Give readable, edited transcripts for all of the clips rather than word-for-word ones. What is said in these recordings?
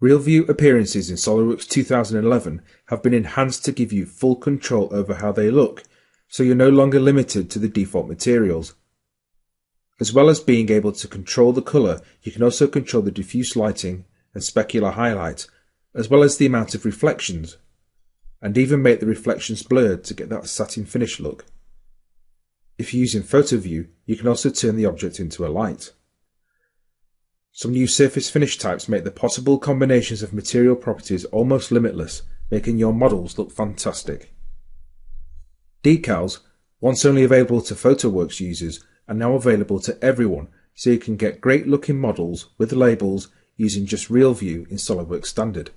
Real view appearances in SOLIDWORKS 2011 have been enhanced to give you full control over how they look, so you're no longer limited to the default materials. As well as being able to control the colour, you can also control the diffuse lighting and specular highlight, as well as the amount of reflections, and even make the reflections blurred to get that satin finish look. If you're using PhotoView, you can also turn the object into a light. Some new surface finish types make the possible combinations of material properties almost limitless, making your models look fantastic. Decals, once only available to PhotoWorks users, are now available to everyone, so you can get great looking models with labels using just RealView in SOLIDWORKS Standard.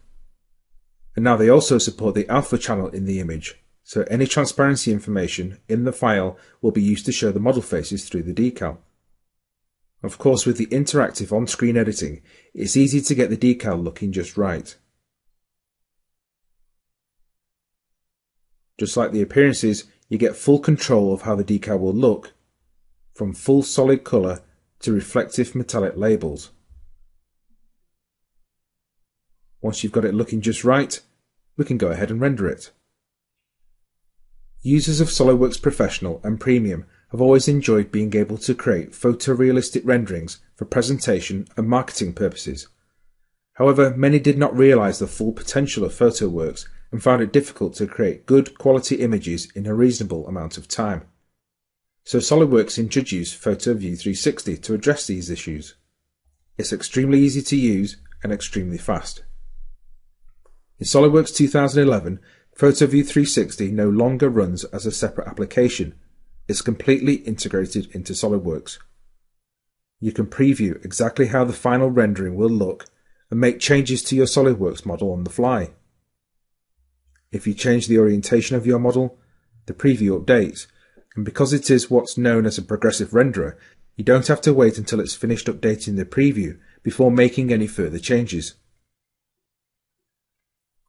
And now they also support the alpha channel in the image, so any transparency information in the file will be used to show the model faces through the decal. Of course, with the interactive on-screen editing, it's easy to get the decal looking just right. Just like the appearances, you get full control of how the decal will look, from full solid colour to reflective metallic labels. Once you've got it looking just right, we can go ahead and render it. Users of SOLIDWORKS Professional and Premium have always enjoyed being able to create photorealistic renderings for presentation and marketing purposes. However, many did not realise the full potential of PhotoWorks and found it difficult to create good quality images in a reasonable amount of time. So SOLIDWORKS introduced PhotoView360 to address these issues. It's extremely easy to use and extremely fast. In SOLIDWORKS 2011, PhotoView360 no longer runs as a separate application. It's completely integrated into SOLIDWORKS. You can preview exactly how the final rendering will look and make changes to your SOLIDWORKS model on the fly. If you change the orientation of your model, the preview updates, and because it is what's known as a progressive renderer, you don't have to wait until it's finished updating the preview before making any further changes.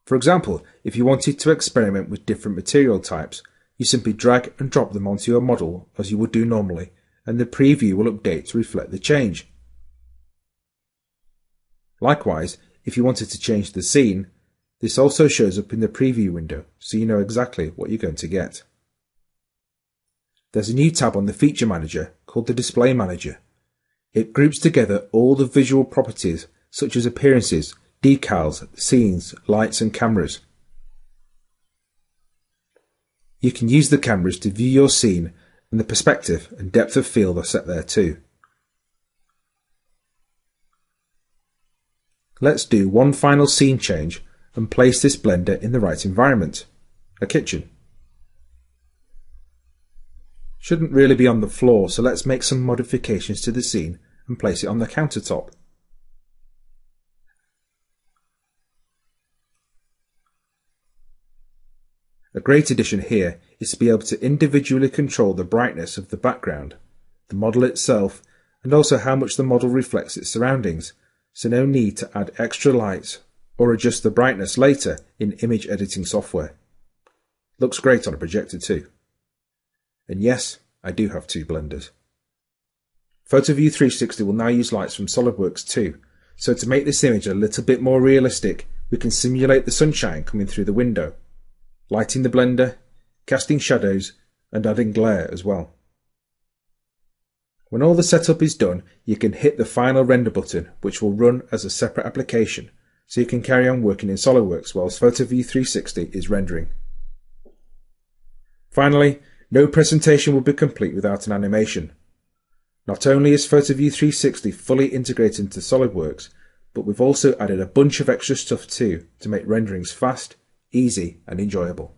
For example, if you wanted to experiment with different material types, you simply drag and drop them onto your model as you would do normally, and the preview will update to reflect the change. Likewise, if you wanted to change the scene, this also shows up in the preview window, so you know exactly what you're going to get. There's a new tab on the Feature Manager called the Display Manager. It groups together all the visual properties such as appearances, decals, scenes, lights and cameras. You can use the cameras to view your scene, and the perspective and depth of field are set there too. Let's do one final scene change and place this blender in the right environment, a kitchen. Shouldn't really be on the floor, so let's make some modifications to the scene and place it on the countertop. A great addition here is to be able to individually control the brightness of the background, the model itself, and also how much the model reflects its surroundings, so no need to add extra lights or adjust the brightness later in image editing software. Looks great on a projector too. And yes, I do have two blenders. PhotoView360 will now use lights from SOLIDWORKS too, so to make this image a little bit more realistic, we can simulate the sunshine coming through the window, lighting the blender, casting shadows, and adding glare as well. When all the setup is done, you can hit the final render button, which will run as a separate application, so you can carry on working in SOLIDWORKS whilst PhotoView360 is rendering. Finally, no presentation will be complete without an animation. Not only is PhotoView360 fully integrated into SOLIDWORKS, but we've also added a bunch of extra stuff too to make renderings fast, easy and enjoyable.